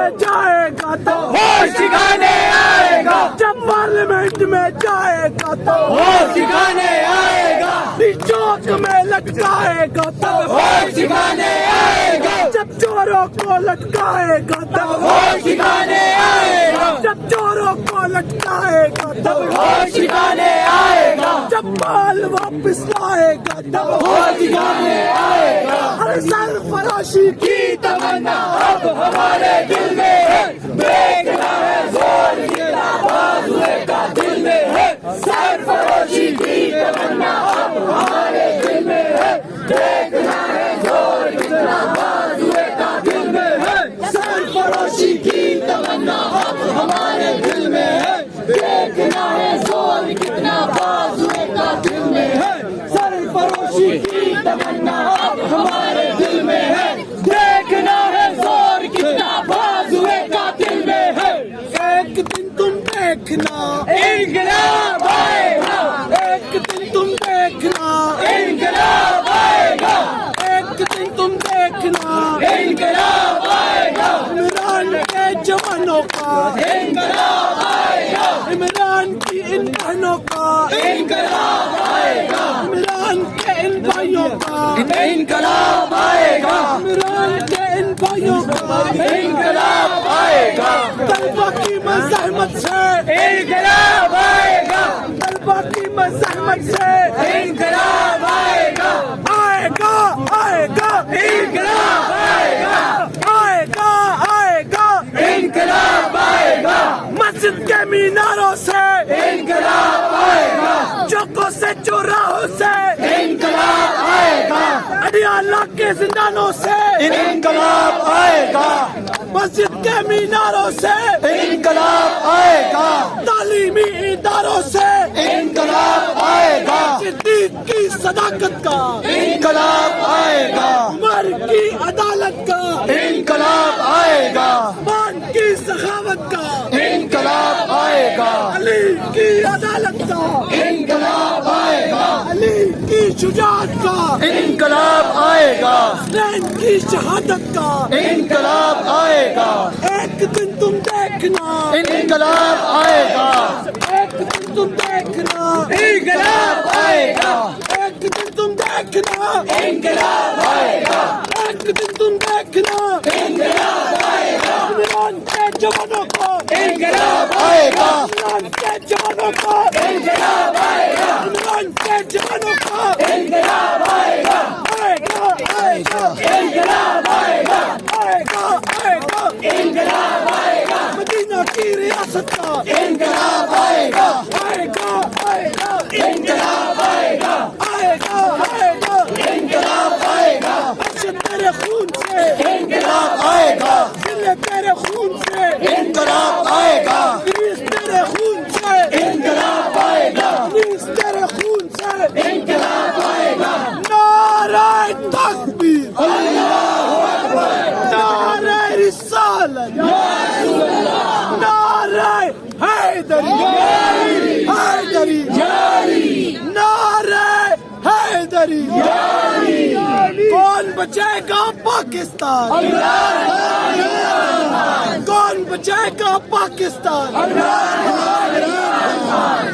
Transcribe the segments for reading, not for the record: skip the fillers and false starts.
میں جائے گا تو ہوش ٹھکانے آئے گا، جب پارلیمنٹ میں جائے گا تو ہوش ٹھکانے آئے گا، چوک میں لٹکائے گا تو ہوش ٹھکانے آئے گا، جب چوروں کو لٹکائے گا تو ہوش ٹھکانے آئے گا، جب چوروں کو لٹکائے گا تو ہوش ٹھکانے آئے گا، جب مال واپس لائے گا تو ہوش ٹھکانے آئے گا۔ ہر سرفراشی کی تمنا اب ہمارے دل میں ہے، دیکھنا ہے زور کتنا بازوئے کا دل میں ہے، سرفراشی کی تمنا اب ہمارے دل میں ہے، دیکھنا ہے زور کتنا بازوئے کا دل میں ہے، سرفراشی کی تمنا اب ہمارے دل میں ہے، دیکھنا ہے زور کتنا بازوئے کا دل میں ہے، سرفراشی کی تمنا اب ہمارے دل میں ہے، دیکھنا ہے زور کتنا بازوئے کا دل میں ہے۔ ایک دن تم دیکھنا انقلاب آئے گا، ایک دن تم دیکھنا انقلاب آئے گا، ایک دن تم دیکھنا انقلاب آئے گا، عمران کے جوانوں کا انقلاب آئے گا، عمران کی ان بہنوں کا انقلاب آئے گا، عمران کے ان بھائیوں کا انقلاب آئے گا، عمران کے ان بھائیوں کا انقلاب آئے گا، طلبہ کی مزاحمت سے انقلاب آئے گا، طلبہ کی مزاحمت سے انقلاب آئے گا، آئے گا آئے گا انقلاب آئے گا، آئے گا آئے گا انقلاب آئے گا، مسجد کے میناروں سے انقلاب آئے گا، چوکوں سے چوراہوں سے انقلاب آئے گا، اڈیالہ کے زندانوں سے انقلاب آئے گا، مسجد کے میناروں سے انقلاب آئے گا، تعلیمی اداروں سے انقلاب آئے گا، صدیق کی صداقت کا انقلاب آئے گا، عمر کی عدالت کا انقلاب آئے گا، مان کی سخاوت کا انقلاب آئے گا، علی کی عدالت کا انقلاب آئے گا، علی کی شجاعت کا انقلاب آئے گا، حسین کی شہادت کا انقلاب آئے گا، ایک دن تم دیکھنا انقلاب آئے گا، ایک دن تم دیکھنا انقلاب آئے گا، ایک دن تم دیکھنا انقلاب آئے گا، ایک دن تم دیکھنا انقلاب آئے گا، عمران کے جوانوں کو انقلاب آئے گا، عمران کے جوانوں کو انقلاب آئے گا، عمران کے جوانوں کو انقلاب آئے گا، آئے گا آئے گا انقلاب آئے گا، آئے گا آئے گا انقلاب آئے گا، مدینہ کی ریاست کا انقلاب آئے گا، آئے گا آئے گا انقلاب آئے گا، آئے گا آئے گا انقلاب آئے گا، عرش تیرے خون سے انقلاب آئے گا، دل تیرے خون سے انقلاب آئے گا، گریز تیرے خون سے انقلاب آئے گا، گریز تیرے خون سے انقلاب آئے گا، نعرہ تکبیر نعرہ رسالت نعرہ حیدری حیدری نعرہ حیدری کون بچائے گا پاکستان کون بچائے گا پاکستان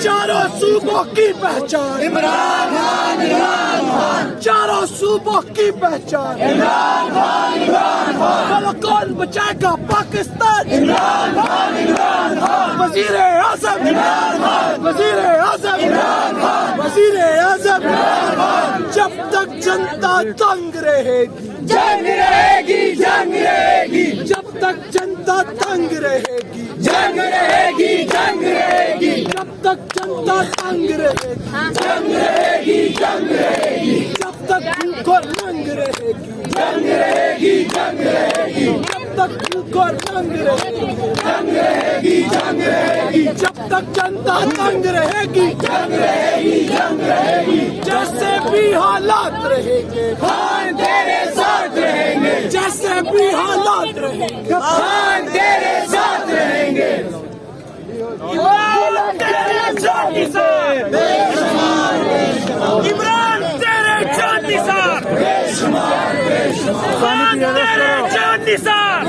چاروں صوبوں کی پہچان عمران خان، عمران خان، چاروں صوبوں کی پہچان عمران خان، عمران خان، بولو کون بچائے گا پاکستان عمران خان، عمران خان، وزیر اعظم عمران خان، وزیر اعظم عمران خان، وزیر اعظم جب تک جنتا تنگ رہے گی جنگ رہے گی، جنگ رہے گی، جب تک جنتا تنگ رہے گی جنگ رہے گی، جنگ رہے گی، جب تک جنتا تنگ رہے گی جنگ رہے گی، جنگ رہے گی، جب تک بھوک اور ننگ رہے گی جنگ رہے گی، جنگ رہے گی، جب تک بھوک اور ننگ رہے گی جنگ رہے گی، جنگ رہے گی، جب تک جنتا تنگ رہے گی جنگ رہے گی، جنگ رہے گی، جیسے بھی حالات رہیں گے خان تیرے ساتھ رہیں گے، جیسے بھی حالات رہیں گے خان تیرے ساتھ رہیں گے، عمران تیرے جان نثار خان تیرے جان نثار